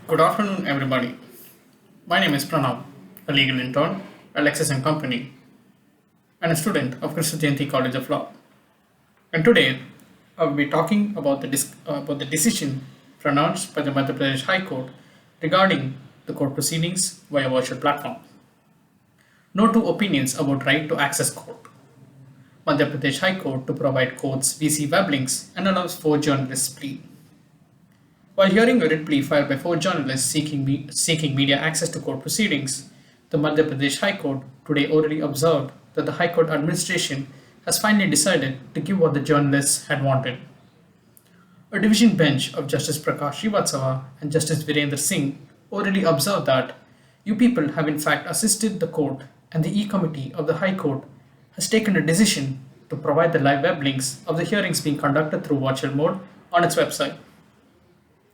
Good afternoon, everybody. My name is Pranav, a legal intern at Lexis and Company, and a student of Krishna Jayanti College of Law. And today, I will be talking about about the decision pronounced by the Madhya Pradesh High Court regarding the court proceedings via virtual platform. No two opinions about right to access court. Madhya Pradesh High Court to provide courts VC web links and allows four journalists plea. While hearing a writ plea filed by four journalists seeking media access to court proceedings, the Madhya Pradesh High Court today orally observed that the High Court administration has finally decided to give what the journalists had wanted. A division bench of Justice Prakash Srivatsava and Justice Virendra Singh orally observed that you people have in fact assisted the court, and the E Committee of the High Court has taken a decision to provide the live web links of the hearings being conducted through virtual mode on its website.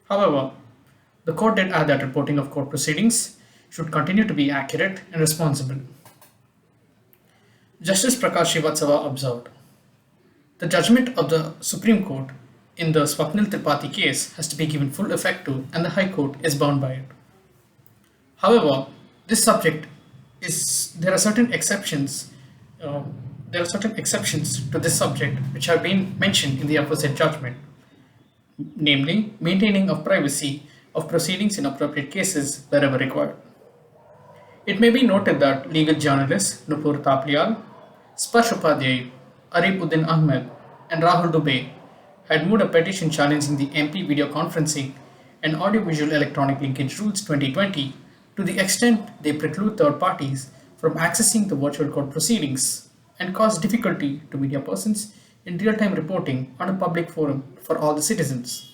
However, the court did add that reporting of court proceedings should continue to be accurate and responsible. Justice Prakash Srivatsava observed, the judgment of the Supreme Court in the Swapnil Tripathi case has to be given full effect to, and the High Court is bound by it. However, this subject is there are certain exceptions. There are certain exceptions to this subject which have been mentioned in the opposite judgment, namely maintaining of privacy of proceedings in appropriate cases wherever required. It may be noted that legal journalists Nupur Taplial, Sparsh Upadhyay, Arif Uddin Ahmed, and Rahul Dubey had moved a petition challenging the MP video conferencing and audiovisual electronic linkage rules 2020 to the extent they preclude third parties from accessing the virtual court proceedings and cause difficulty to media persons in real-time reporting on a public forum for all the citizens.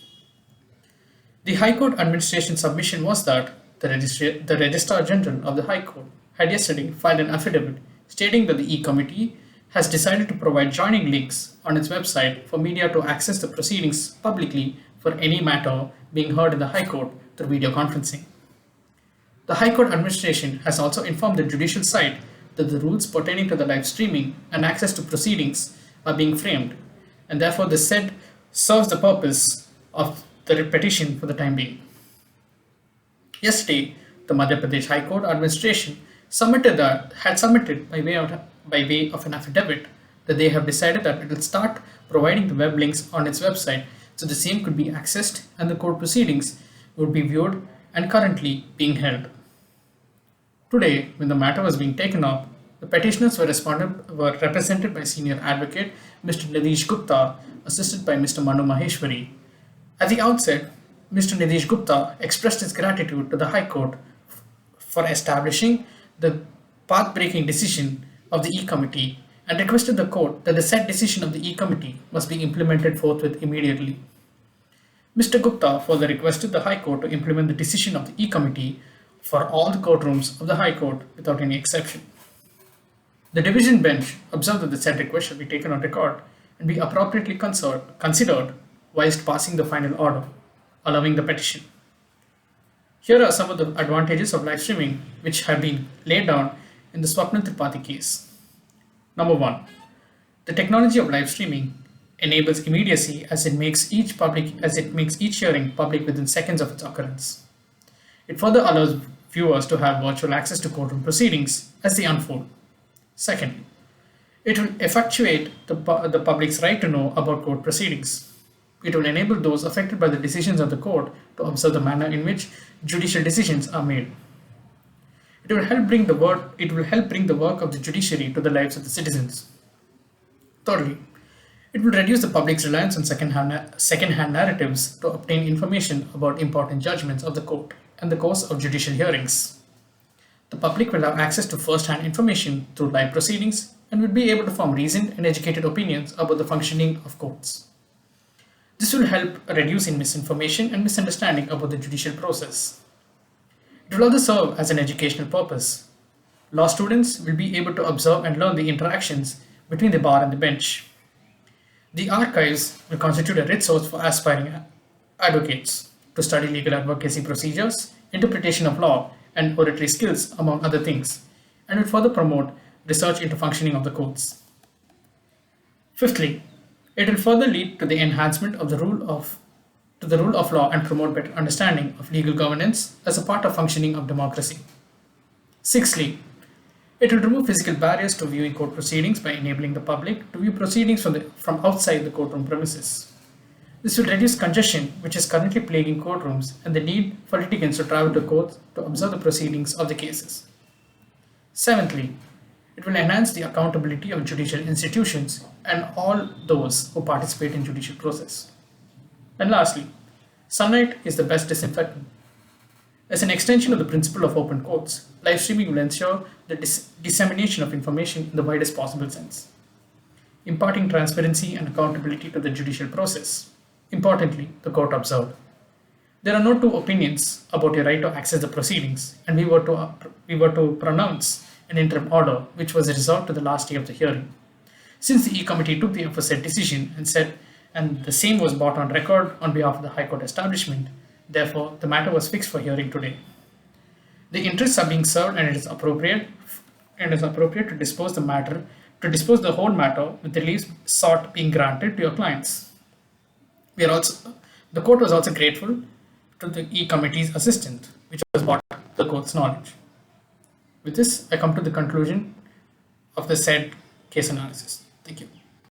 The High Court administration submission was that the Registrar General of the High Court had yesterday filed an affidavit stating that the E Committee has decided to provide joining links on its website for media to access the proceedings publicly for any matter being heard in the High Court through video conferencing. The High Court administration has also informed the judicial side that the rules pertaining to the live streaming and access to proceedings are being framed, and therefore the said serves the purpose of the petition for the time being. Yesterday, the Madhya Pradesh High Court administration had submitted by way of an affidavit that they have decided that it will start providing the web links on its website so the same could be accessed and the court proceedings would be viewed and currently being held. Today, when the matter was being taken up, the petitioners were represented by senior advocate Mr. Nidhish Gupta, assisted by Mr. Manu Maheshwari. At the outset, Mr. Nidhish Gupta expressed his gratitude to the High Court for establishing the path-breaking decision of the E Committee and requested the court that the said decision of the E Committee must be implemented forthwith immediately. Mr. Gupta further requested the High Court to implement the decision of the E Committee for all the courtrooms of the High Court without any exception. The division bench observed that the said request shall be taken on record and be appropriately considered whilst passing the final order, allowing the petition. Here are some of the advantages of live streaming which have been laid down in the Swapnil Tripathi case. Number 1. The technology of live streaming enables immediacy as it makes each hearing public within seconds of its occurrence. It further allows viewers to have virtual access to courtroom proceedings as they unfold. Second, it will effectuate the public's right to know about court proceedings. It will enable those affected by the decisions of the court to observe the manner in which judicial decisions are made. It will help bring the work of the judiciary to the lives of the citizens. Thirdly, it will reduce the public's reliance on second-hand narratives to obtain information about important judgments of the court and the course of judicial hearings. The public will have access to first-hand information through live proceedings and will be able to form reasoned and educated opinions about the functioning of courts. This will help reduce in misinformation and misunderstanding about the judicial process. It will also serve as an educational purpose. Law students will be able to observe and learn the interactions between the bar and the bench. The archives will constitute a rich source for aspiring advocates to study legal advocacy procedures, interpretation of law, and oratory skills, among other things, and will further promote research into functioning of the courts. Fifthly, it will further lead to the enhancement of the rule of to the rule of law and promote better understanding of legal governance as a part of functioning of democracy. Sixthly, it will remove physical barriers to viewing court proceedings by enabling the public to view proceedings from outside the courtroom premises. This will reduce congestion, which is currently plaguing courtrooms, and the need for litigants to travel to courts to observe the proceedings of the cases. Seventhly, it will enhance the accountability of judicial institutions and all those who participate in judicial process. And lastly, sunlight is the best disinfectant. As an extension of the principle of open courts, live streaming will ensure the dissemination of information in the widest possible sense, imparting transparency and accountability to the judicial process. Importantly, the court observed, there are no two opinions about your right to access the proceedings, and we were to pronounce an interim order, which was resolved to the last day of the hearing. Since the E Committee took the aforesaid decision and the same was brought on record on behalf of the High Court establishment, therefore the matter was fixed for hearing today. The interests are being served, and it is appropriate to dispose the whole matter with the leave sought being granted to your clients. The court was also grateful to the E Committee's assistance, which was brought to the court's knowledge. With this, I come to the conclusion of the said case analysis. Thank you.